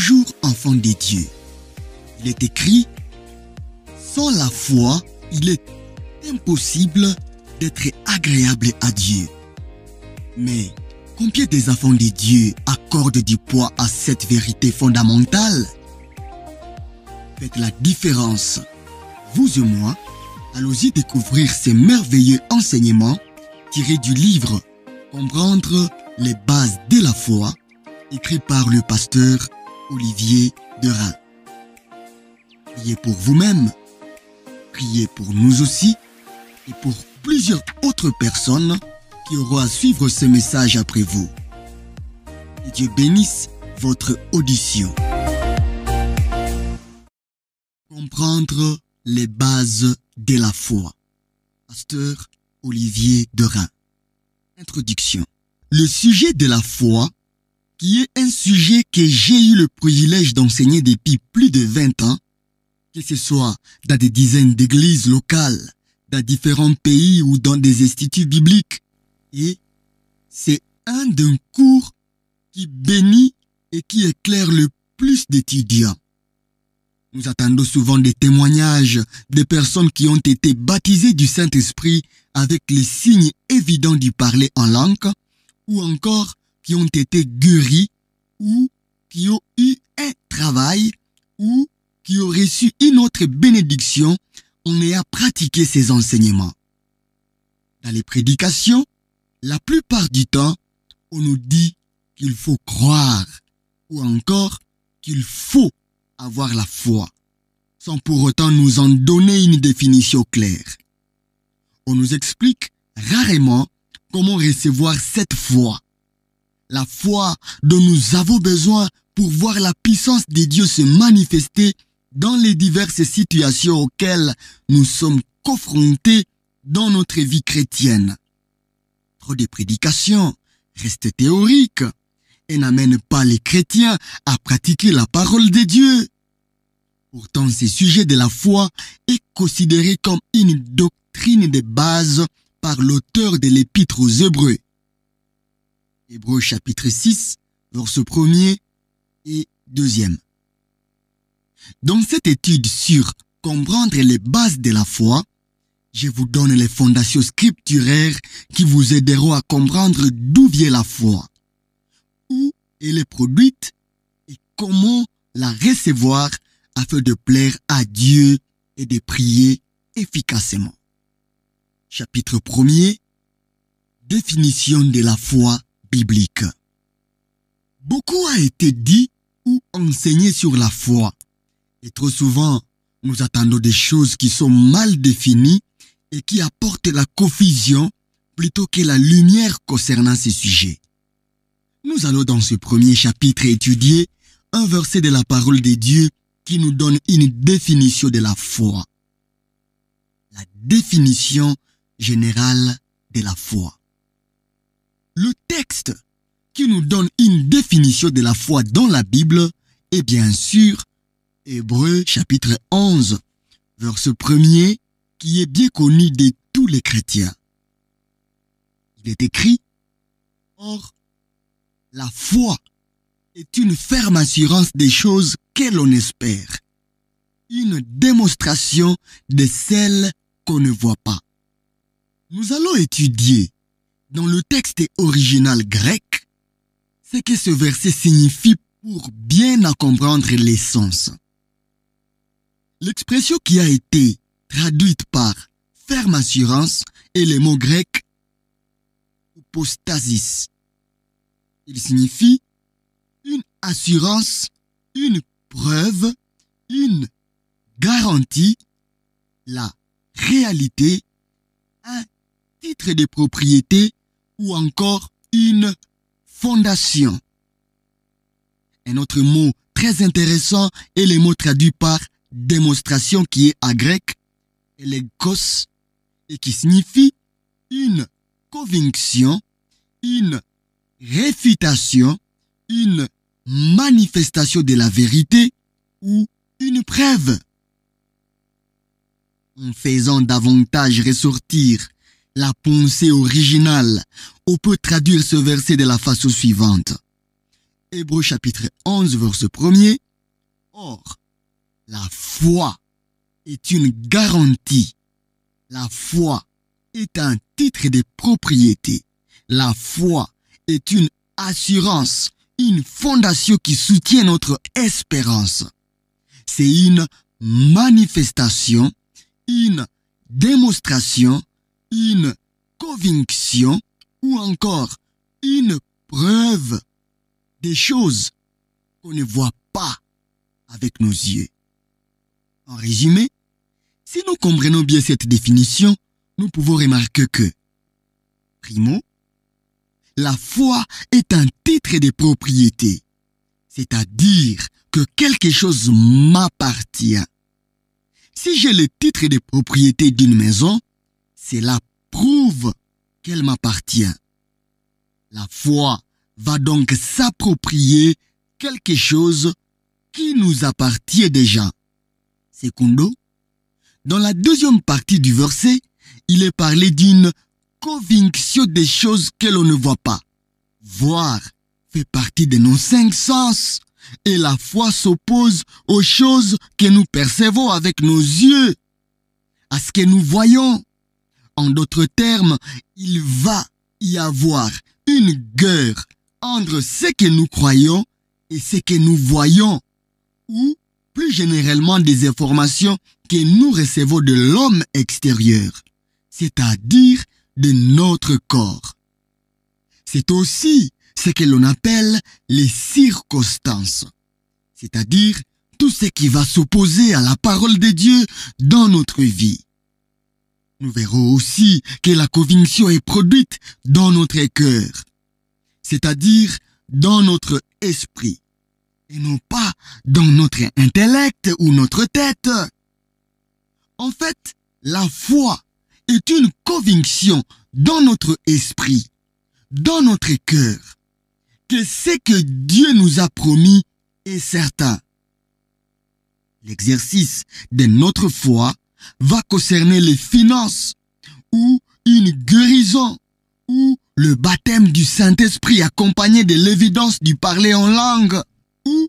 toujours enfants des dieux. Il est écrit, sans la foi, il est impossible d'être agréable à Dieu. Mais combien des enfants des dieux accordent du poids à cette vérité fondamentale? Faites la différence. Vous et moi, allons-y découvrir ces merveilleux enseignements tirés du livre « Comprendre les bases de la foi » écrit par le pasteur Olivier Derain. Priez pour vous-même, priez pour nous aussi et pour plusieurs autres personnes qui auront à suivre ce message après vous. Que Dieu bénisse votre audition. Comprendre les bases de la foi. Pasteur Olivier Derain. Introduction. Le sujet de la foi, qui est un sujet que j'ai eu le privilège d'enseigner depuis plus de 20 ans, que ce soit dans des dizaines d'églises locales, dans différents pays ou dans des instituts bibliques. Et c'est un d'un cours qui bénit et qui éclaire le plus d'étudiants. Nous attendons souvent des témoignages de personnes qui ont été baptisées du Saint-Esprit avec les signes évidents du parler en langue, ou encore qui ont été guéris, ou qui ont eu un travail, ou qui ont reçu une autre bénédiction en ayant pratiqué ces enseignements. Dans les prédications, la plupart du temps, on nous dit qu'il faut croire, ou encore qu'il faut avoir la foi, sans pour autant nous en donner une définition claire. On nous explique rarement comment recevoir cette foi. La foi dont nous avons besoin pour voir la puissance de Dieu se manifester dans les diverses situations auxquelles nous sommes confrontés dans notre vie chrétienne. Trop de prédications restent théoriques et n'amènent pas les chrétiens à pratiquer la parole de Dieu. Pourtant, ce sujet de la foi est considéré comme une doctrine de base par l'auteur de l'Épître aux Hébreux. Hébreux chapitre 6, versets 1er et 2e. Dans cette étude sur comprendre les bases de la foi, je vous donne les fondations scripturaires qui vous aideront à comprendre d'où vient la foi, où elle est produite et comment la recevoir afin de plaire à Dieu et de prier efficacement. Chapitre 1er. Définition de la foi biblique. Beaucoup a été dit ou enseigné sur la foi. Et trop souvent, nous attendons des choses qui sont mal définies et qui apportent la confusion plutôt que la lumière concernant ces sujets. Nous allons dans ce premier chapitre étudier un verset de la parole de Dieu qui nous donne une définition de la foi. La définition générale de la foi. Le texte qui nous donne une définition de la foi dans la Bible est bien sûr Hébreux chapitre 11, verset 1er, qui est bien connu de tous les chrétiens. Il est écrit, « Or, la foi est une ferme assurance des choses que l'on espère, une démonstration de celles qu'on ne voit pas. » Nous allons étudier dans le texte original grec ce que ce verset signifie pour bien en comprendre l'essence. L'expression qui a été traduite par ferme assurance est le mot grec hypostasis. Il signifie une assurance, une preuve, une garantie, la réalité, un titre de propriété ou encore une fondation. Un autre mot très intéressant est le mot traduit par démonstration qui est en grec elegos et qui signifie une conviction, une réfutation, une manifestation de la vérité ou une preuve. En faisant davantage ressortir la pensée originale, on peut traduire ce verset de la façon suivante. Hébreux chapitre 11, verset 1er. Or, la foi est une garantie. La foi est un titre de propriété. La foi est une assurance, une fondation qui soutient notre espérance. C'est une manifestation, une démonstration, une conviction ou encore une preuve des choses qu'on ne voit pas avec nos yeux. En résumé, si nous comprenons bien cette définition, nous pouvons remarquer que, primo, la foi est un titre de propriété, c'est-à-dire que quelque chose m'appartient. Si j'ai le titre de propriété d'une maison, cela prouve qu'elle m'appartient. La foi va donc s'approprier quelque chose qui nous appartient déjà. Secondo, dans la deuxième partie du verset, il est parlé d'une conviction des choses que l'on ne voit pas. Voir fait partie de nos 5 sens et la foi s'oppose aux choses que nous percevons avec nos yeux, à ce que nous voyons. En d'autres termes, il va y avoir une guerre entre ce que nous croyons et ce que nous voyons, ou plus généralement des informations que nous recevons de l'homme extérieur, c'est-à-dire de notre corps. C'est aussi ce que l'on appelle les circonstances, c'est-à-dire tout ce qui va s'opposer à la parole de Dieu dans notre vie. Nous verrons aussi que la conviction est produite dans notre cœur, c'est-à-dire dans notre esprit, et non pas dans notre intellect ou notre tête. En fait, la foi est une conviction dans notre esprit, dans notre cœur, que ce que Dieu nous a promis est certain. L'exercice de notre foi va concerner les finances, ou une guérison, ou le baptême du Saint-Esprit accompagné de l'évidence du parler en langue, ou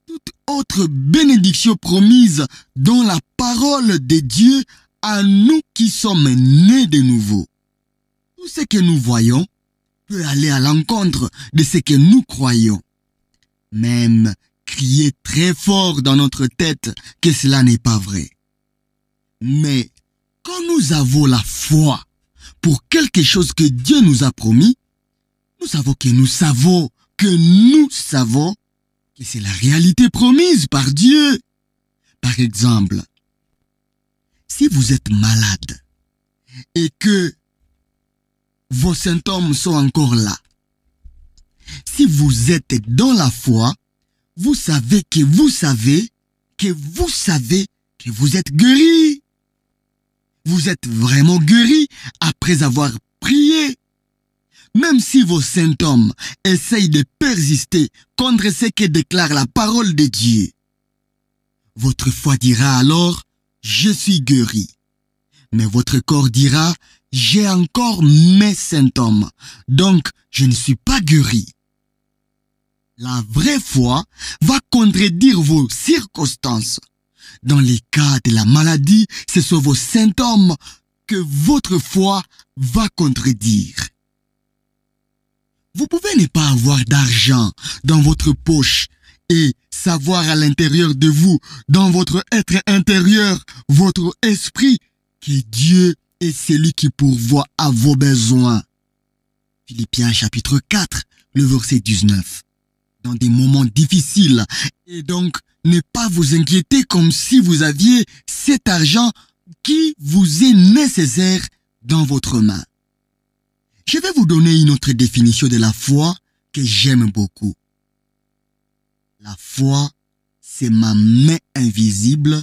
toute autre bénédiction promise dans la parole de Dieu à nous qui sommes nés de nouveau. Tout ce que nous voyons peut aller à l'encontre de ce que nous croyons. Même crier très fort dans notre tête que cela n'est pas vrai. Mais quand nous avons la foi pour quelque chose que Dieu nous a promis, nous savons que c'est la réalité promise par Dieu. Par exemple, si vous êtes malade et que vos symptômes sont encore là, si vous êtes dans la foi, vous savez que vous êtes guéri. Vous êtes vraiment guéri après avoir prié. Même si vos symptômes essayent de persister contre ce que déclare la parole de Dieu, votre foi dira alors, je suis guéri. Mais votre corps dira, j'ai encore mes symptômes, donc je ne suis pas guéri. La vraie foi va contredire vos circonstances. Dans les cas de la maladie, ce sont vos symptômes que votre foi va contredire. Vous pouvez ne pas avoir d'argent dans votre poche et savoir à l'intérieur de vous, dans votre être intérieur, votre esprit, que Dieu est celui qui pourvoit à vos besoins. Philippiens chapitre 4, le verset 19. Dans des moments difficiles, et donc ne pas vous inquiéter comme si vous aviez cet argent qui vous est nécessaire dans votre main. Je vais vous donner une autre définition de la foi que j'aime beaucoup. La foi, c'est ma main invisible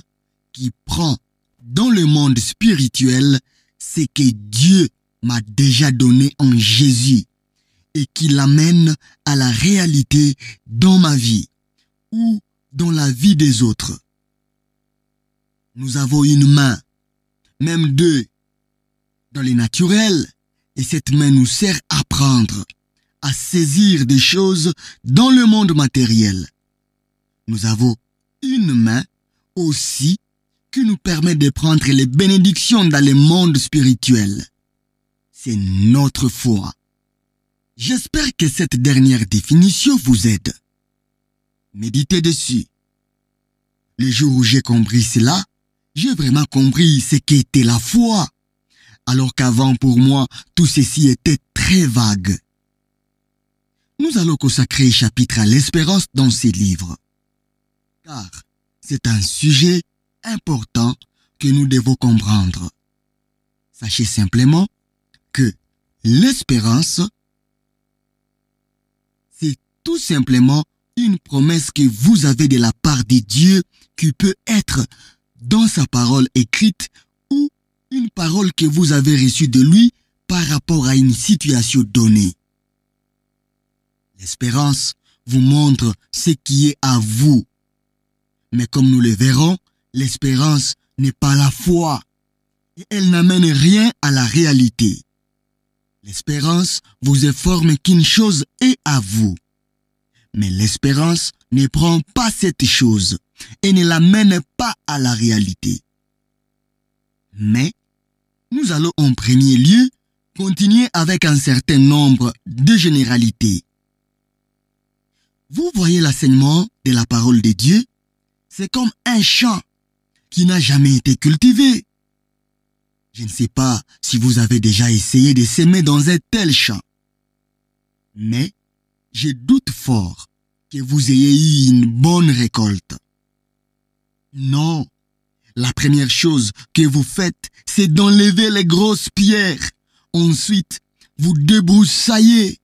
qui prend dans le monde spirituel ce que Dieu m'a déjà donné en Jésus et qui l'amène à la réalité dans ma vie ou dans la vie des autres. Nous avons une main, même deux, dans les naturels, et cette main nous sert à prendre, à saisir des choses dans le monde matériel. Nous avons une main aussi qui nous permet de prendre les bénédictions dans le monde spirituel. C'est notre foi. J'espère que cette dernière définition vous aide. Méditez dessus. Le jour où j'ai compris cela, j'ai vraiment compris ce qu'était la foi. Alors qu'avant, pour moi, tout ceci était très vague. Nous allons consacrer un chapitre à l'espérance dans ces livres. Car c'est un sujet important que nous devons comprendre. Sachez simplement que l'espérance, c'est tout simplement une promesse que vous avez de la part de Dieu qui peut être dans sa parole écrite ou une parole que vous avez reçue de lui par rapport à une situation donnée. L'espérance vous montre ce qui est à vous. Mais comme nous le verrons, l'espérance n'est pas la foi et elle n'amène rien à la réalité. L'espérance vous informe qu'une chose est à vous. Mais l'espérance ne prend pas cette chose et ne l'amène pas à la réalité. Mais nous allons en premier lieu continuer avec un certain nombre de généralités. Vous voyez l'enseignement de la parole de Dieu, c'est comme un champ qui n'a jamais été cultivé. Je ne sais pas si vous avez déjà essayé de s'aimer dans un tel champ. Mais je doute fort que vous ayez eu une bonne récolte. Non, la première chose que vous faites, c'est d'enlever les grosses pierres. Ensuite, vous débroussaillez,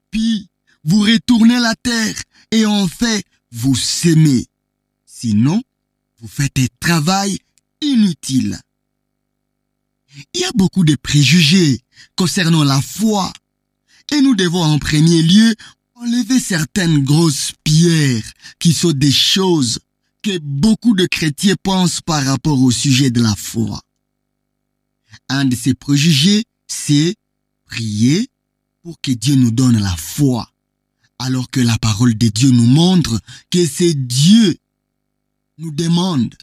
puis vous retournez la terre et en fait, vous sémez. Sinon, vous faites un travail inutile. Il y a beaucoup de préjugés concernant la foi et nous devons en premier lieu enlever certaines grosses pierres qui sont des choses que beaucoup de chrétiens pensent par rapport au sujet de la foi. Un de ces préjugés, c'est prier pour que Dieu nous donne la foi, alors que la parole de Dieu nous montre que c'est Dieu nous demande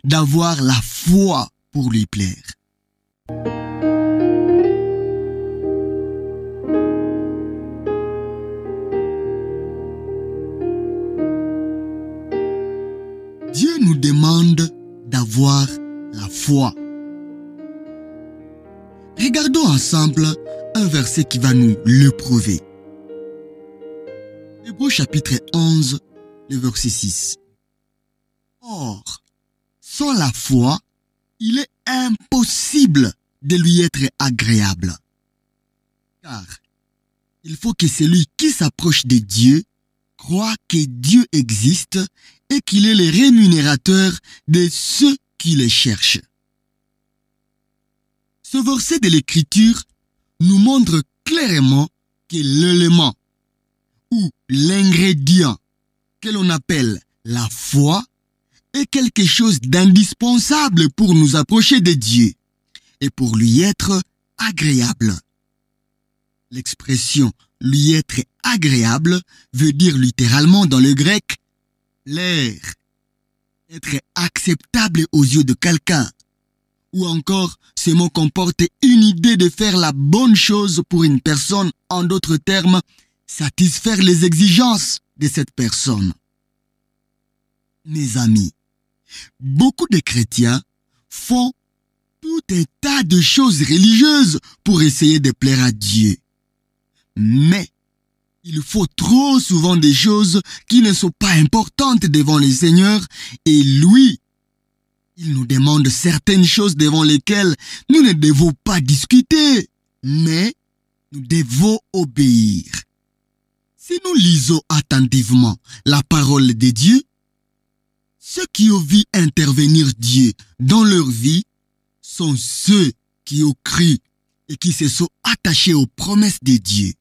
d'avoir la foi pour lui plaire. Dieu nous demande d'avoir la foi. Regardons ensemble un verset qui va nous le prouver. Hébreux chapitre 11, le verset 6. Or, sans la foi, il est impossible de lui être agréable. Car il faut que celui qui s'approche de Dieu croit que Dieu existe et qu'il est le rémunérateur de ceux qui le cherchent. Ce verset de l'Écriture nous montre clairement que l'élément ou l'ingrédient que l'on appelle la foi est quelque chose d'indispensable pour nous approcher de Dieu et pour lui être agréable. L'expression « lui être agréable » veut dire littéralement dans le grec « plaire », être acceptable aux yeux de quelqu'un. Ou encore, ce mot comporte une idée de faire la bonne chose pour une personne, en d'autres termes, satisfaire les exigences de cette personne. Mes amis, beaucoup de chrétiens font tout un tas de choses religieuses pour essayer de plaire à Dieu. Mais il faut trop souvent des choses qui ne sont pas importantes devant le Seigneur et lui, il nous demande certaines choses devant lesquelles nous ne devons pas discuter, mais nous devons obéir. Si nous lisons attentivement la parole de Dieu, ceux qui ont vu intervenir Dieu dans leur vie sont ceux qui ont cru et qui se sont attachés aux promesses de Dieu.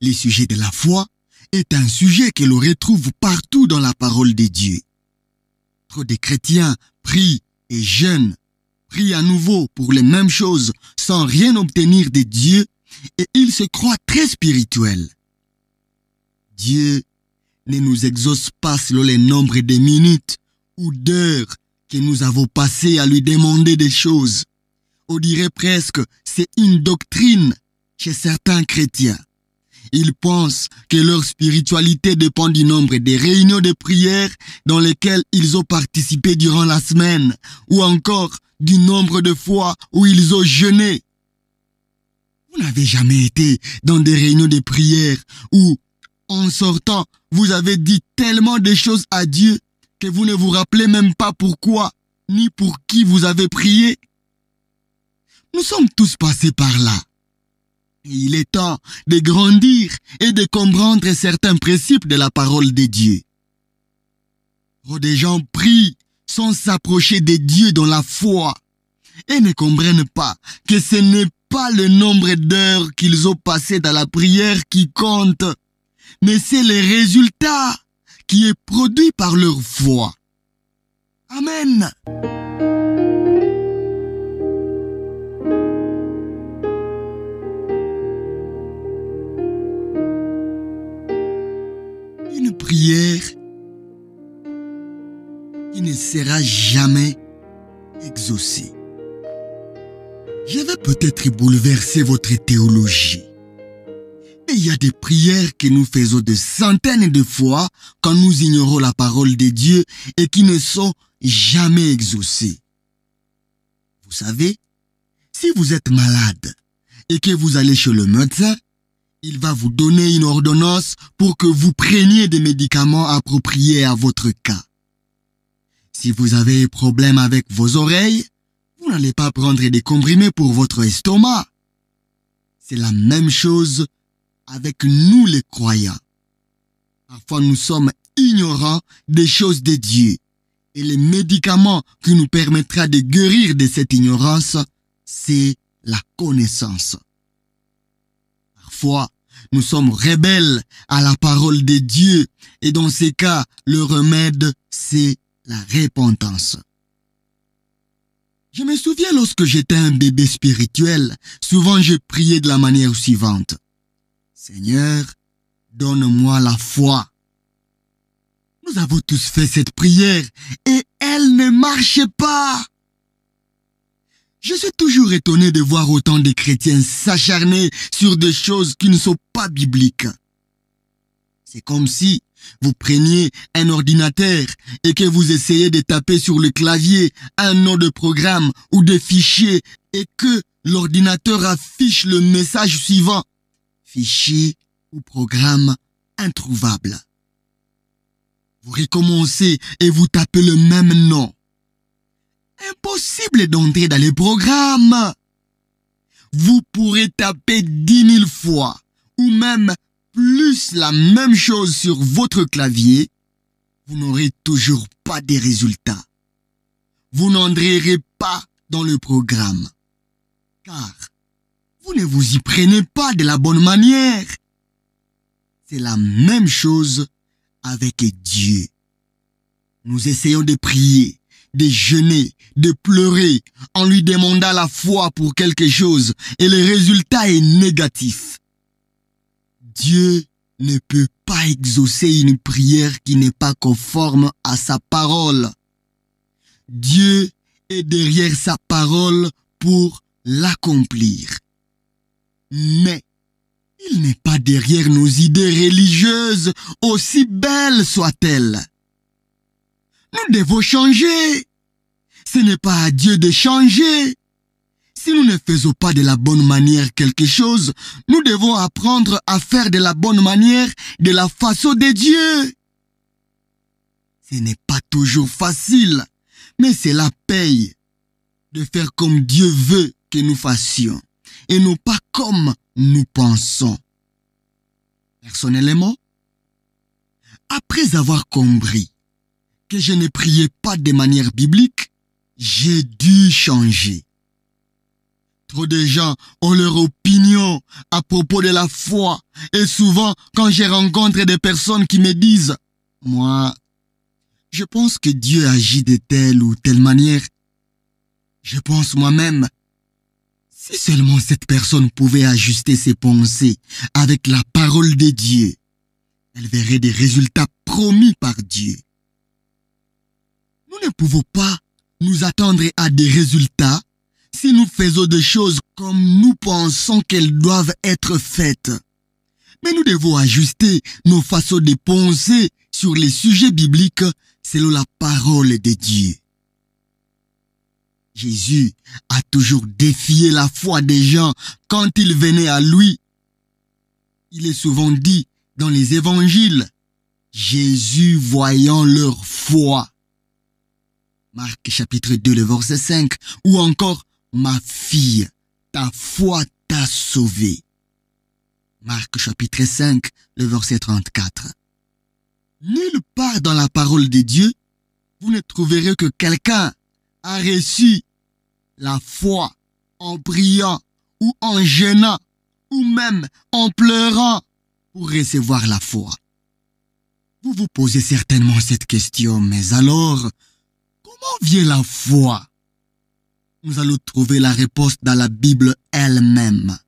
Le sujet de la foi est un sujet que l'on retrouve partout dans la parole de Dieu. Trop de chrétiens prient et jeûnent, prient à nouveau pour les mêmes choses sans rien obtenir de Dieu et ils se croient très spirituels. Dieu ne nous exauce pas selon les nombres des minutes ou d'heures que nous avons passées à lui demander des choses. On dirait presque c'est une doctrine chez certains chrétiens. Ils pensent que leur spiritualité dépend du nombre des réunions de prière dans lesquelles ils ont participé durant la semaine, ou encore du nombre de fois où ils ont jeûné. Vous n'avez jamais été dans des réunions de prière où, en sortant, vous avez dit tellement de choses à Dieu que vous ne vous rappelez même pas pourquoi, ni pour qui vous avez prié. Nous sommes tous passés par là. Et il est temps de grandir et de comprendre certains principes de la parole de Dieu. Trop de gens prient sans s'approcher de Dieu dans la foi et ne comprennent pas que ce n'est pas le nombre d'heures qu'ils ont passées dans la prière qui compte, mais c'est le résultat qui est produit par leur foi. Amen. Une prière qui ne sera jamais exaucée. Je vais peut-être bouleverser votre théologie. Mais il y a des prières que nous faisons des centaines de fois quand nous ignorons la parole de Dieu et qui ne sont jamais exaucées. Vous savez, si vous êtes malade et que vous allez chez le médecin, il va vous donner une ordonnance pour que vous preniez des médicaments appropriés à votre cas. Si vous avez un problème avec vos oreilles, vous n'allez pas prendre des comprimés pour votre estomac. C'est la même chose avec nous les croyants. Parfois nous sommes ignorants des choses de Dieu. Et le médicament qui nous permettra de guérir de cette ignorance, c'est la connaissance. Parfois, nous sommes rebelles à la parole de Dieu et dans ces cas, le remède, c'est la repentance. Je me souviens lorsque j'étais un bébé spirituel, souvent je priais de la manière suivante. Seigneur, donne-moi la foi. Nous avons tous fait cette prière et elle ne marchait pas. Je suis toujours étonné de voir autant de chrétiens s'acharner sur des choses qui ne sont pas bibliques. C'est comme si vous preniez un ordinateur et que vous essayez de taper sur le clavier un nom de programme ou de fichier et que l'ordinateur affiche le message suivant. Fichier ou programme introuvable. Vous recommencez et vous tapez le même nom. Impossible d'entrer dans les programmes. Vous pourrez taper 10 000 fois ou même plus la même chose sur votre clavier. Vous n'aurez toujours pas de résultats. Vous n'entrerez pas dans le programme. Car vous ne vous y prenez pas de la bonne manière. C'est la même chose avec Dieu. Nous essayons de prier, de jeûner, de pleurer en lui demandant la foi pour quelque chose et le résultat est négatif. Dieu ne peut pas exaucer une prière qui n'est pas conforme à sa parole. Dieu est derrière sa parole pour l'accomplir. Mais il n'est pas derrière nos idées religieuses, aussi belles soient-elles. Nous devons changer. Ce n'est pas à Dieu de changer. Si nous ne faisons pas de la bonne manière quelque chose, nous devons apprendre à faire de la bonne manière de la façon de Dieu. Ce n'est pas toujours facile, mais c'est la paye de faire comme Dieu veut que nous fassions et non pas comme nous pensons. Personnellement, après avoir compris que je ne priais pas de manière biblique, j'ai dû changer. Trop de gens ont leur opinion à propos de la foi et souvent quand je rencontre des personnes qui me disent « Moi, je pense que Dieu agit de telle ou telle manière. Je pense moi-même. » Si seulement cette personne pouvait ajuster ses pensées avec la parole de Dieu, elle verrait des résultats promis par Dieu. Nous ne pouvons pas nous attendre à des résultats si nous faisons des choses comme nous pensons qu'elles doivent être faites. Mais nous devons ajuster nos façons de penser sur les sujets bibliques selon la parole de Dieu. Jésus a toujours défié la foi des gens quand ils venaient à lui. Il est souvent dit dans les évangiles, Jésus voyant leur foi. Marc chapitre 2, le verset 5, ou encore, ma fille, ta foi t'a sauvée. Marc chapitre 5, le verset 34. Nulle part dans la parole de Dieu, vous ne trouverez que quelqu'un a reçu la foi en priant ou en jeûnant ou même en pleurant pour recevoir la foi. Vous vous posez certainement cette question, mais alors, comment vient la foi? Nous allons trouver la réponse dans la Bible elle-même.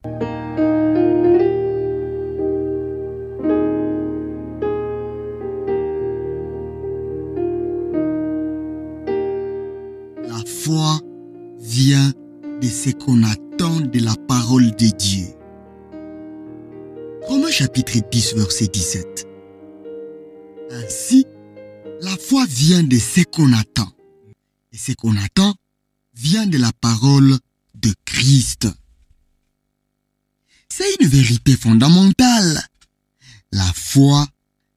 La foi vient de ce qu'on attend de la parole de Dieu. Romains chapitre 10, verset 17. Ainsi, la foi vient de ce qu'on attend. Et ce qu'on attend vient de la parole de Christ. C'est une vérité fondamentale. La foi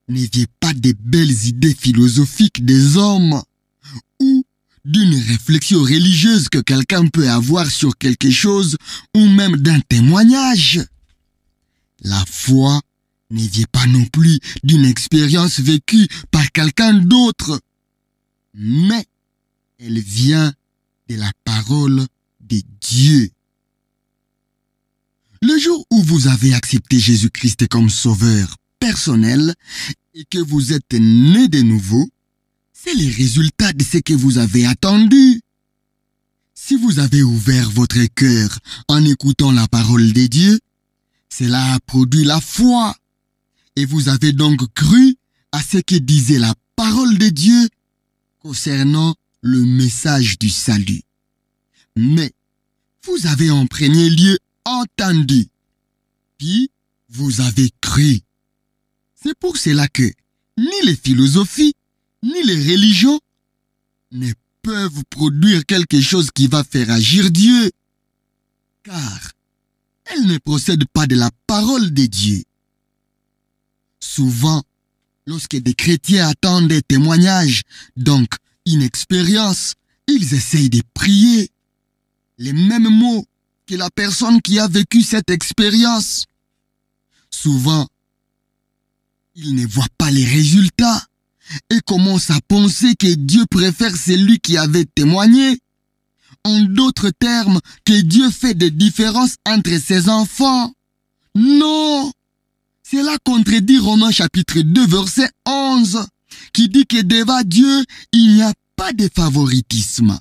ne vient pas des belles idées philosophiques des hommes ou d'une réflexion religieuse que quelqu'un peut avoir sur quelque chose ou même d'un témoignage. La foi ne vient pas non plus d'une expérience vécue par quelqu'un d'autre, mais elle vient de la parole de Dieu. Le jour où vous avez accepté Jésus-Christ comme sauveur personnel et que vous êtes né de nouveau, c'est le résultat de ce que vous avez attendu. Si vous avez ouvert votre cœur en écoutant la parole de Dieu, cela a produit la foi. Et vous avez donc cru à ce que disait la parole de Dieu concernant le message du salut. Mais vous avez en premier lieu entendu, puis vous avez cru. C'est pour cela que ni les philosophies, ni les religions ne peuvent produire quelque chose qui va faire agir Dieu, car elles ne procèdent pas de la parole de Dieu. Souvent, lorsque des chrétiens attendent des témoignages, donc une expérience, ils essayent de prier les mêmes mots que la personne qui a vécu cette expérience. Souvent, ils ne voient pas les résultats et commencent à penser que Dieu préfère celui qui avait témoigné. En d'autres termes, que Dieu fait des différences entre ses enfants. Non! Cela contredit Romains chapitre 2, verset 11, qui dit que devant Dieu, il n'y a pas de favoritisme.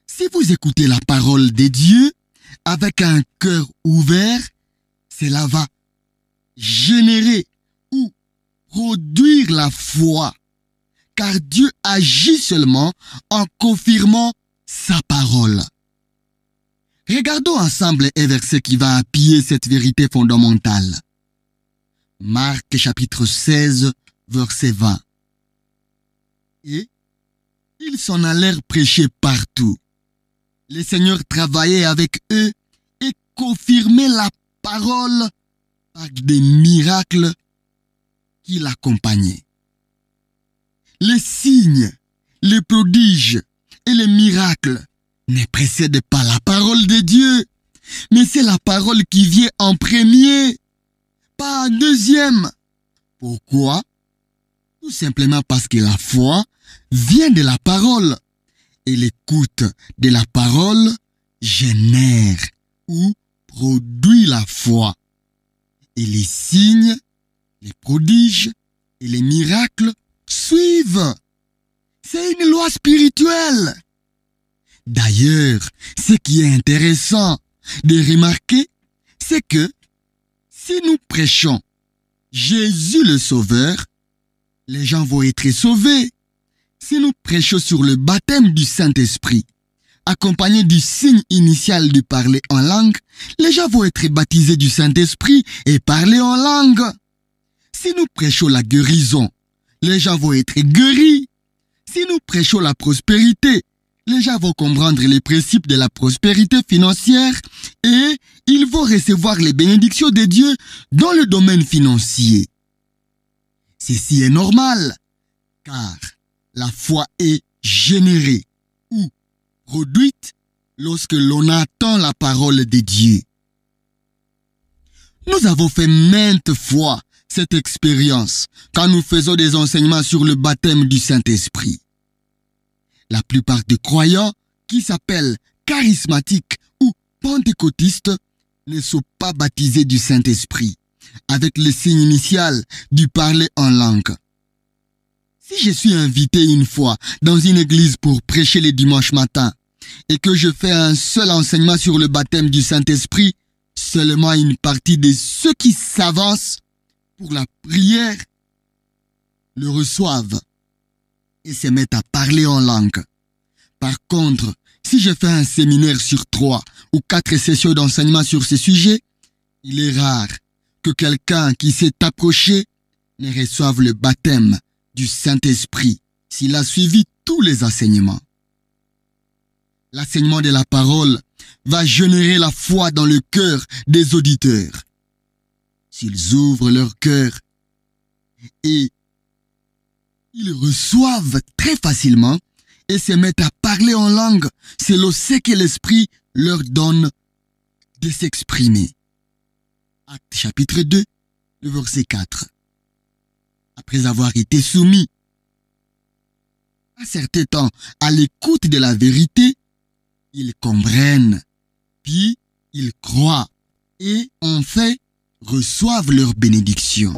Si vous écoutez la parole de Dieu avec un cœur ouvert, cela va générer ou produire la foi, car Dieu agit seulement en confirmant sa parole. Regardons ensemble un verset qui va appuyer cette vérité fondamentale. Marc chapitre 16, verset 20. Et ils s'en allèrent prêcher partout. Le Seigneur travaillait avec eux et confirmait la parole par des miracles qui l'accompagnaient. Les signes, les prodiges et les miracles ne précèdent pas la parole de Dieu, mais c'est la parole qui vient en premier, pas en deuxième. Pourquoi? Tout simplement parce que la foi vient de la parole et l'écoute de la parole génère ou produit la foi. Et les signes, les prodiges et les miracles suivent. C'est une loi spirituelle. D'ailleurs, ce qui est intéressant, de remarquer, c'est que si nous prêchons Jésus le Sauveur, les gens vont être sauvés. Si nous prêchons sur le baptême du Saint-Esprit, accompagné du signe initial de parler en langue, les gens vont être baptisés du Saint-Esprit et parler en langue. Si nous prêchons la guérison, les gens vont être guéris. Si nous prêchons la prospérité, les gens vont comprendre les principes de la prospérité financière et ils vont recevoir les bénédictions de Dieu dans le domaine financier. Ceci est normal, car la foi est générée ou produite lorsque l'on attend la parole de Dieu. Nous avons fait maintes fois cette expérience quand nous faisons des enseignements sur le baptême du Saint-Esprit. La plupart des croyants qui s'appellent charismatiques ou pentecôtistes ne sont pas baptisés du Saint-Esprit avec le signe initial du parler en langue. Si je suis invité une fois dans une église pour prêcher le dimanche matin et que je fais un seul enseignement sur le baptême du Saint-Esprit, seulement une partie de ceux qui s'avancent pour la prière le reçoivent et se mettent à parler en langue. Par contre, si je fais un séminaire sur 3 ou 4 sessions d'enseignement sur ce sujet, il est rare que quelqu'un qui s'est approché ne reçoive le baptême du Saint-Esprit s'il a suivi tous les enseignements. L'enseignement de la parole va générer la foi dans le cœur des auditeurs. S'ils ouvrent leur cœur et ils reçoivent très facilement et se mettent à parler en langue selon ce que l'Esprit leur donne de s'exprimer. Actes chapitre 2, le verset 4. Après avoir été soumis un certain temps à l'écoute de la vérité, ils comprennent, puis ils croient et en fait reçoivent leur bénédiction.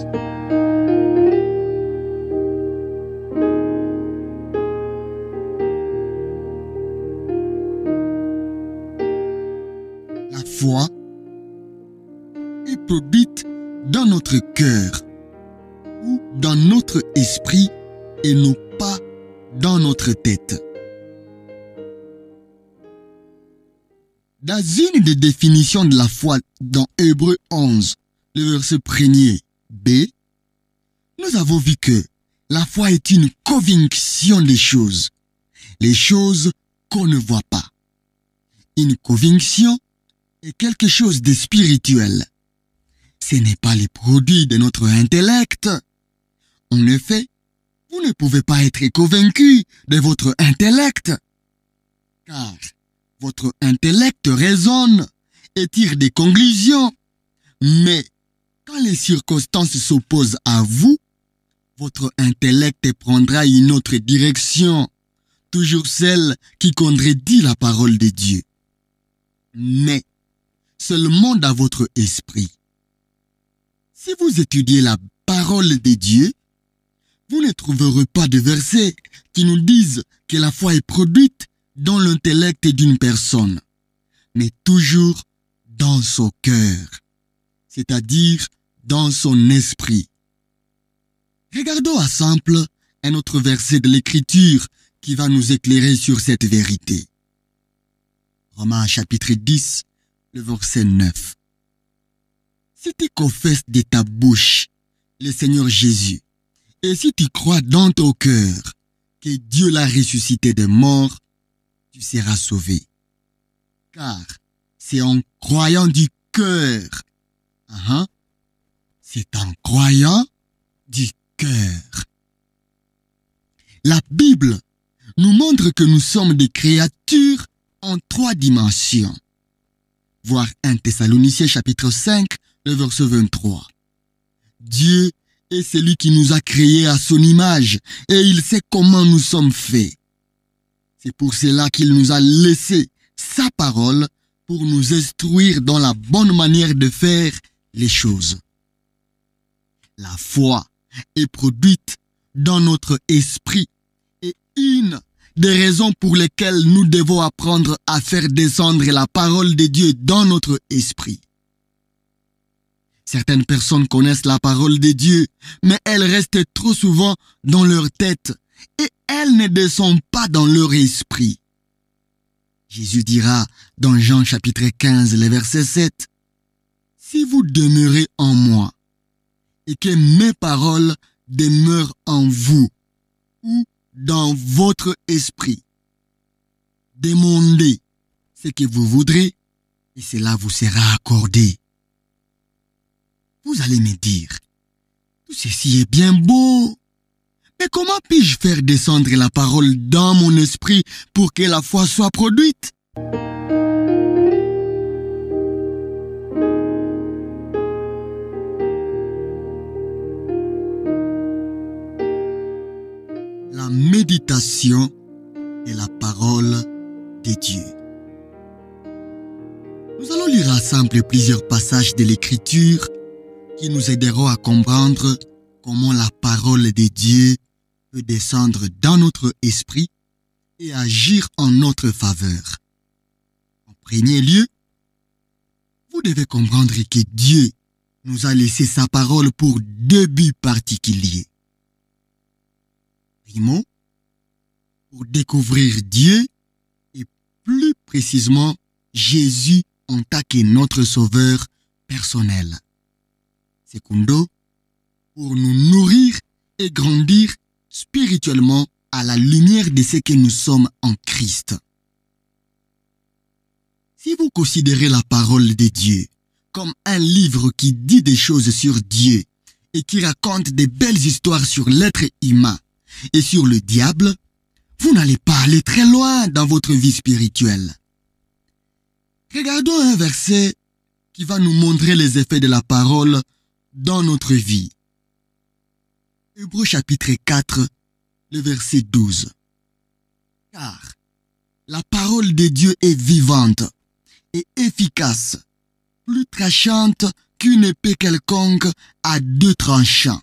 La foi est produite dans notre cœur ou dans notre esprit et non pas dans notre tête. Dans une des définitions de la foi dans Hébreux 11, le verset 1er B, nous avons vu que la foi est une conviction des choses, les choses qu'on ne voit pas. Une conviction est quelque chose de spirituel. Ce n'est pas les produits de notre intellect. En effet, vous ne pouvez pas être convaincu de votre intellect, car votre intellect raisonne et tire des conclusions. Mais quand les circonstances s'opposent à vous, votre intellect prendra une autre direction, toujours celle qui contredit la parole de Dieu. Mais seulement dans votre esprit. Si vous étudiez la parole de Dieu, vous ne trouverez pas de versets qui nous disent que la foi est produite dans l'intellect d'une personne, mais toujours dans son cœur, c'est-à-dire dans son esprit. Regardons ensemble un autre verset de l'Écriture qui va nous éclairer sur cette vérité. Romains chapitre 10, le verset 9. Si tu confesses de ta bouche le Seigneur Jésus, et si tu crois dans ton cœur que Dieu l'a ressuscité des morts, tu seras sauvé. Car c'est en croyant du cœur. C'est en croyant du cœur. La Bible nous montre que nous sommes des créatures en 3 dimensions. Voir 1 Thessaloniciens chapitre 5, le verset 23. Dieu est celui qui nous a créés à son image et il sait comment nous sommes faits. C'est pour cela qu'il nous a laissé sa parole pour nous instruire dans la bonne manière de faire les choses. La foi est produite dans notre esprit et une des raisons pour lesquelles nous devons apprendre à faire descendre la parole de Dieu dans notre esprit. Certaines personnes connaissent la parole de Dieu, mais elle reste trop souvent dans leur tête et elle ne descend pas dans leur esprit. Jésus dira dans Jean chapitre 15, le verset 7, « Si vous demeurez en moi et que mes paroles demeurent en vous ou dans votre esprit, demandez ce que vous voudrez et cela vous sera accordé. » Vous allez me dire, tout ceci est bien beau, mais comment puis-je faire descendre la parole dans mon esprit pour que la foi soit produite? La méditation est la parole de Dieu. Nous allons lire ensemble plusieurs passages de l'Écriture qui nous aideront à comprendre comment la parole de Dieu peut descendre dans notre esprit et agir en notre faveur. En premier lieu, vous devez comprendre que Dieu nous a laissé sa parole pour deux buts particuliers. Primo, pour découvrir Dieu et plus précisément Jésus en tant que notre sauveur personnel. Secondo, pour nous nourrir et grandir spirituellement à la lumière de ce que nous sommes en Christ. Si vous considérez la parole de Dieu comme un livre qui dit des choses sur Dieu et qui raconte des belles histoires sur l'être humain et sur le diable, vous n'allez pas aller très loin dans votre vie spirituelle. Regardons un verset qui va nous montrer les effets de la parole dans notre vie. Hébreux chapitre 4, le verset 12. Car la parole de Dieu est vivante et efficace, plus tranchante qu'une épée quelconque à deux tranchants,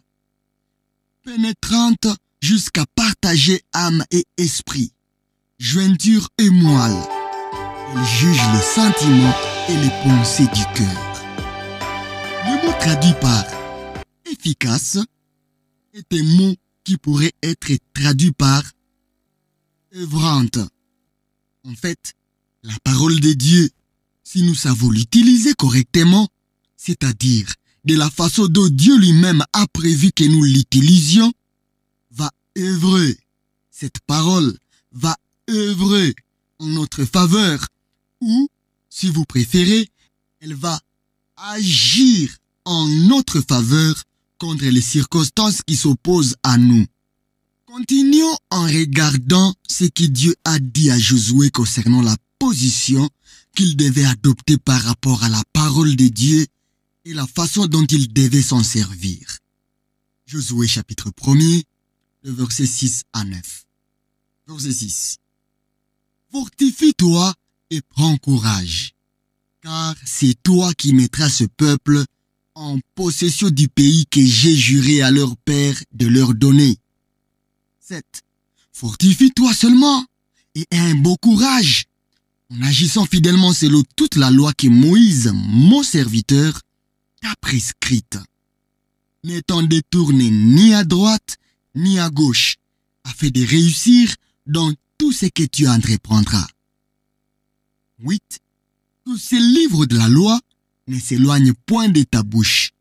pénétrante jusqu'à partager âme et esprit, jointure et moelle. Elle juge les sentiments et les pensées du cœur. Le mot traduit par efficace est un mot qui pourrait être traduit par œuvrante. En fait, la parole de Dieu, si nous savons l'utiliser correctement, c'est-à-dire de la façon dont Dieu lui-même a prévu que nous l'utilisions, va œuvrer. Cette parole va œuvrer en notre faveur ou, si vous préférez, elle va agir en notre faveur contre les circonstances qui s'opposent à nous. Continuons en regardant ce que Dieu a dit à Josué concernant la position qu'il devait adopter par rapport à la parole de Dieu et la façon dont il devait s'en servir. Josué chapitre 1er, le verset 6 à 9. Verset 6. Fortifie-toi et prends courage, car c'est toi qui mettras ce peuple en possession du pays que j'ai juré à leur père de leur donner. 7. Fortifie-toi seulement et aie un beau courage, en agissant fidèlement selon toute la loi que Moïse, mon serviteur, t'a prescrite. Ne t'en détourne ni à droite ni à gauche, afin de réussir dans tout ce que tu entreprendras. 8. Que ce livre de la loi ne s'éloigne point de ta bouche.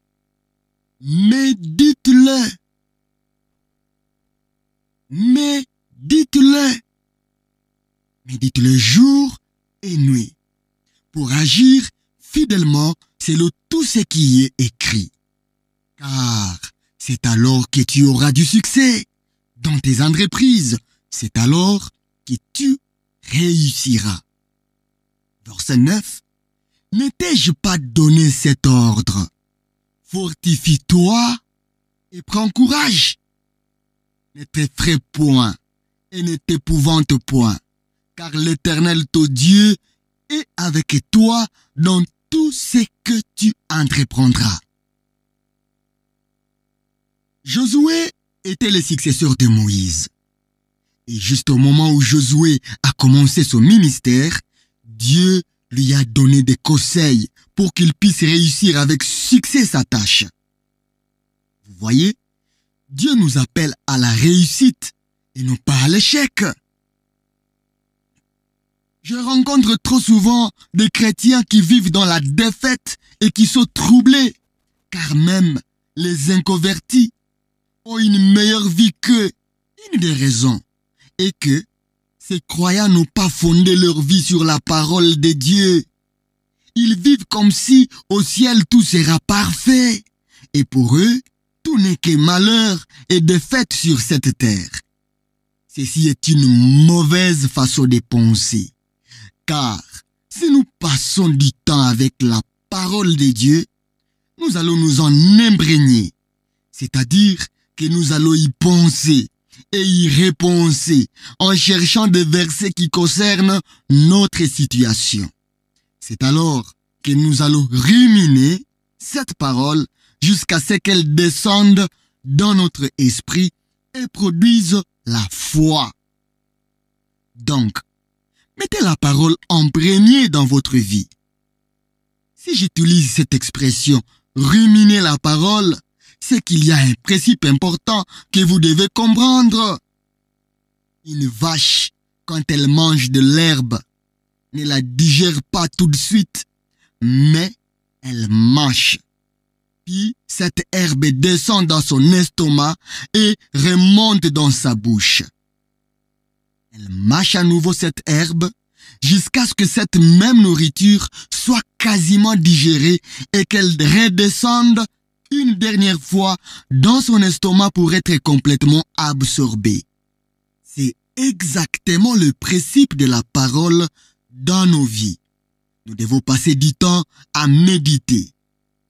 Médite-le. Médite-le. Médite-le jour et nuit, pour agir fidèlement selon tout ce qui y est écrit. Car c'est alors que tu auras du succès dans tes entreprises. C'est alors que tu réussiras. Verset 9. Ne t'ai-je pas donné cet ordre? Fortifie-toi et prends courage. Ne t'effraie point et ne t'épouvante point, car l'Éternel ton Dieu est avec toi dans tout ce que tu entreprendras. Josué était le successeur de Moïse. Et juste au moment où Josué a commencé son ministère, Dieu lui a donné des conseils pour qu'il puisse réussir avec succès sa tâche. Vous voyez, Dieu nous appelle à la réussite et non pas à l'échec. Je rencontre trop souvent des chrétiens qui vivent dans la défaite et qui sont troublés, car même les inconvertis ont une meilleure vie qu'eux. Une des raisons est que ces croyants n'ont pas fondé leur vie sur la parole de Dieu. Ils vivent comme si au ciel tout sera parfait. Et pour eux, tout n'est que malheur et défaite sur cette terre. Ceci est une mauvaise façon de penser. Car si nous passons du temps avec la parole de Dieu, nous allons nous en imprégner. C'est-à-dire que nous allons y penser et y repenser en cherchant des versets qui concernent notre situation. C'est alors que nous allons ruminer cette parole jusqu'à ce qu'elle descende dans notre esprit et produise la foi. Donc, mettez la parole en premier dans votre vie. Si j'utilise cette expression « ruminer la parole », c'est qu'il y a un principe important que vous devez comprendre. Une vache, quand elle mange de l'herbe, ne la digère pas tout de suite, mais elle mâche. Puis cette herbe descend dans son estomac et remonte dans sa bouche. Elle mâche à nouveau cette herbe jusqu'à ce que cette même nourriture soit quasiment digérée et qu'elle redescende une dernière fois dans son estomac pour être complètement absorbée. C'est exactement le principe de la parole dans nos vies. Nous devons passer du temps à méditer,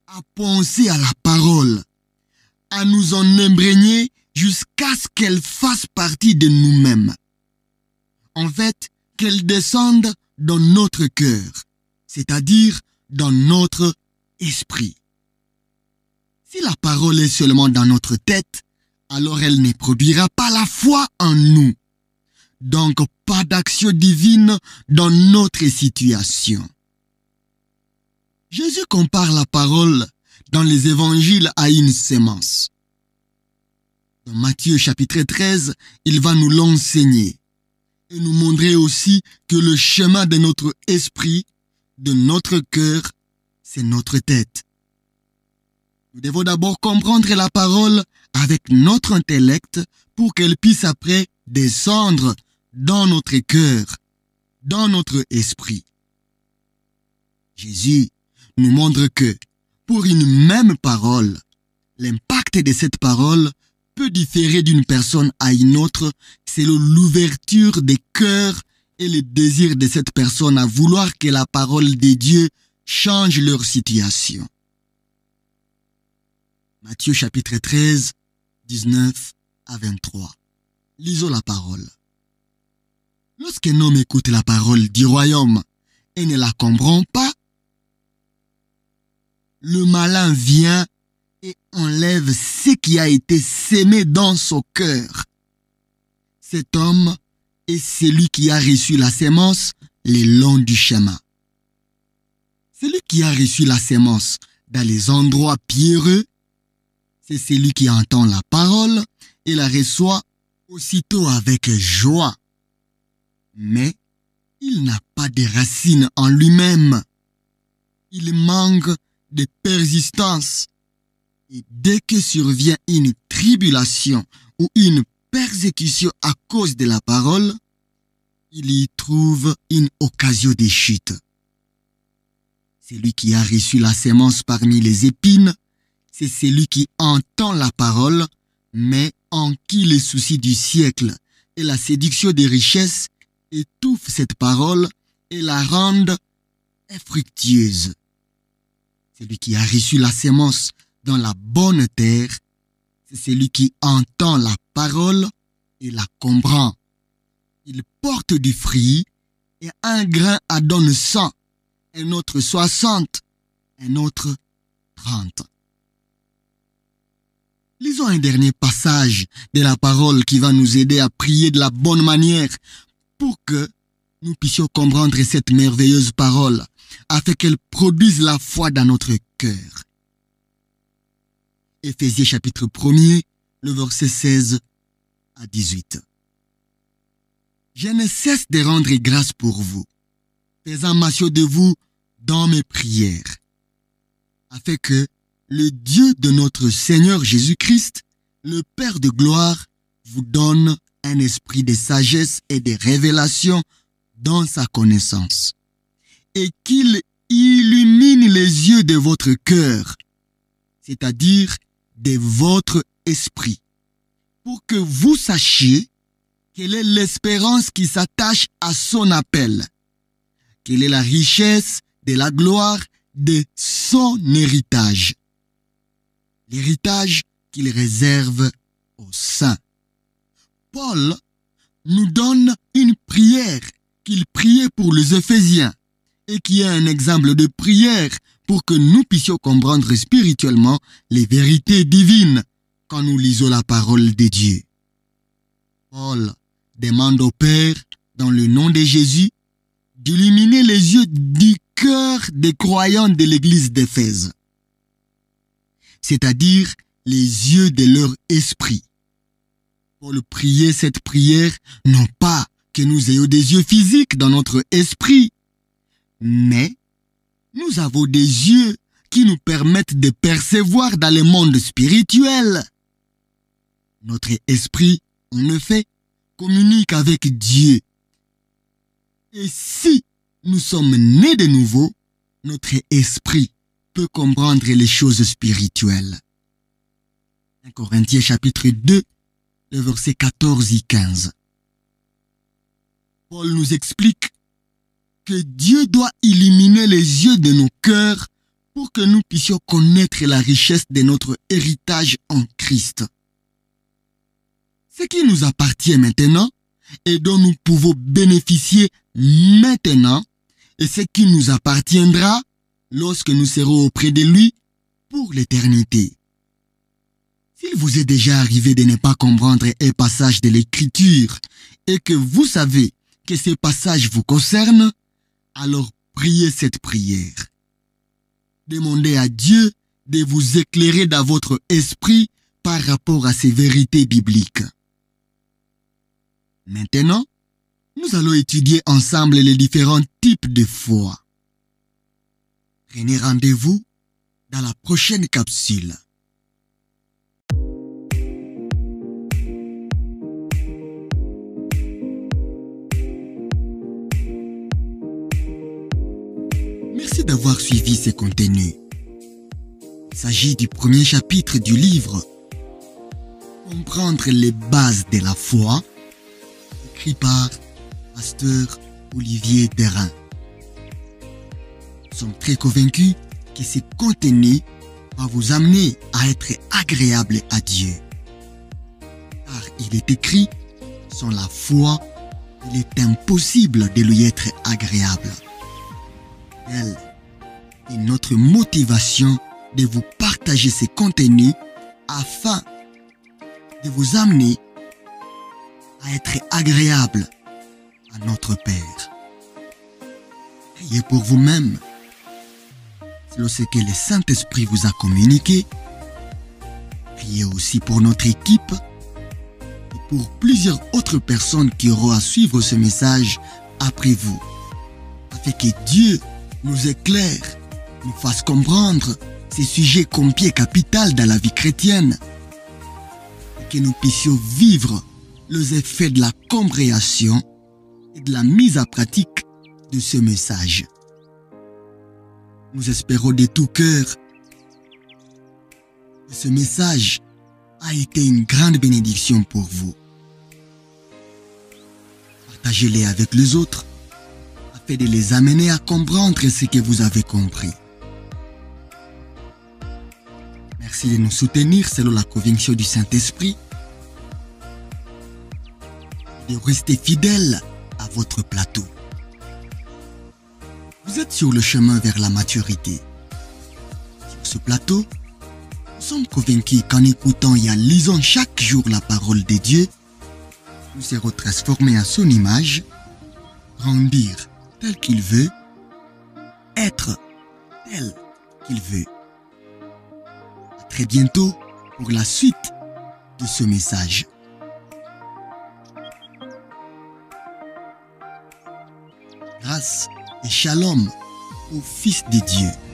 à penser à la parole, à nous en imprégner jusqu'à ce qu'elle fasse partie de nous-mêmes. En fait, qu'elle descende dans notre cœur, c'est-à-dire dans notre esprit. Si la parole est seulement dans notre tête, alors elle ne produira pas la foi en nous. Donc, pas d'action divine dans notre situation. Jésus compare la parole dans les évangiles à une sémence. Dans Matthieu chapitre 13, il va nous l'enseigner et nous montrer aussi que le chemin de notre esprit, de notre cœur, c'est notre tête. Nous devons d'abord comprendre la parole avec notre intellect pour qu'elle puisse après descendre dans notre cœur, dans notre esprit. Jésus nous montre que pour une même parole, l'impact de cette parole peut différer d'une personne à une autre selon l'ouverture des cœurs et le désir de cette personne à vouloir que la parole de Dieu change leur situation. Matthieu chapitre 13, 19 à 23. Lisons la parole. Lorsqu'un homme écoute la parole du royaume et ne la comprend pas, le malin vient et enlève ce qui a été sémé dans son cœur. Cet homme est celui qui a reçu la sémence le long du chemin. Celui qui a reçu la sémence dans les endroits pierreux, c'est celui qui entend la parole et la reçoit aussitôt avec joie. Mais il n'a pas de racines en lui-même. Il manque de persistance. Et dès que survient une tribulation ou une persécution à cause de la parole, il y trouve une occasion de chute. Celui qui a reçu la sémence parmi les épines, c'est celui qui entend la parole, mais en qui les soucis du siècle et la séduction des richesses étouffent cette parole et la rendent infructueuse. Celui qui a reçu la sémence dans la bonne terre, c'est celui qui entend la parole et la comprend. Il porte du fruit et un grain en donne 100, un autre 60, un autre 30. Lisons un dernier passage de la parole qui va nous aider à prier de la bonne manière pour que nous puissions comprendre cette merveilleuse parole afin qu'elle produise la foi dans notre cœur. Éphésiens chapitre 1er, le verset 16 à 18. Je ne cesse de rendre grâce pour vous, faisant mention de vous dans mes prières, afin que le Dieu de notre Seigneur Jésus-Christ, le Père de gloire, vous donne un esprit de sagesse et de révélation dans sa connaissance, et qu'il illumine les yeux de votre cœur, c'est-à-dire de votre esprit, pour que vous sachiez quelle est l'espérance qui s'attache à son appel, quelle est la richesse de la gloire de son héritage, l'héritage qu'il réserve aux saints. Paul nous donne une prière qu'il priait pour les Éphésiens et qui est un exemple de prière pour que nous puissions comprendre spirituellement les vérités divines quand nous lisons la parole de Dieu. Paul demande au Père, dans le nom de Jésus, d'illuminer les yeux du cœur des croyants de l'église d'Éphèse, c'est-à-dire les yeux de leur esprit. Paul priait cette prière, non pas que nous ayons des yeux physiques dans notre esprit, mais nous avons des yeux qui nous permettent de percevoir dans le monde spirituel. Notre esprit, en effet, communique avec Dieu. Et si nous sommes nés de nouveau, notre esprit peut comprendre les choses spirituelles. 1 Corinthiens chapitre 2, le verset 14 et 15. Paul nous explique que Dieu doit illuminer les yeux de nos cœurs pour que nous puissions connaître la richesse de notre héritage en Christ. Ce qui nous appartient maintenant et dont nous pouvons bénéficier maintenant et ce qui nous appartiendra lorsque nous serons auprès de lui pour l'éternité. S'il vous est déjà arrivé de ne pas comprendre un passage de l'Écriture et que vous savez que ce passage vous concerne, alors priez cette prière. Demandez à Dieu de vous éclairer dans votre esprit par rapport à ces vérités bibliques. Maintenant, nous allons étudier ensemble les différents types de foi. Prenez rendez-vous dans la prochaine capsule. Merci d'avoir suivi ces contenus. Il s'agit du premier chapitre du livre « Comprendre les bases de la foi » écrit par Pasteur Olivier Derain. Nous sommes très convaincus que ce contenu va vous amener à être agréable à Dieu. Car il est écrit, sans la foi, il est impossible de lui être agréable. Elle est notre motivation de vous partager ces contenus afin de vous amener à être agréable à notre Père. Priez pour vous-même. Lorsque le Saint-Esprit vous a communiqué, priez aussi pour notre équipe et pour plusieurs autres personnes qui auront à suivre ce message après vous, afin que Dieu nous éclaire, nous fasse comprendre ces sujets combien capitaux dans la vie chrétienne et que nous puissions vivre les effets de la compréhension et de la mise en pratique de ce message. Nous espérons de tout cœur que ce message a été une grande bénédiction pour vous. Partagez-les avec les autres afin de les amener à comprendre ce que vous avez compris. Merci de nous soutenir selon la conviction du Saint-Esprit, de rester fidèle à votre plateau. Vous êtes sur le chemin vers la maturité. Sur ce plateau, nous sommes convaincus qu'en écoutant et en lisant chaque jour la parole de Dieu, nous serons transformés à son image, grandir tel qu'il veut, être tel qu'il veut. À très bientôt pour la suite de ce message. Grâce et shalom au Fils de Dieu.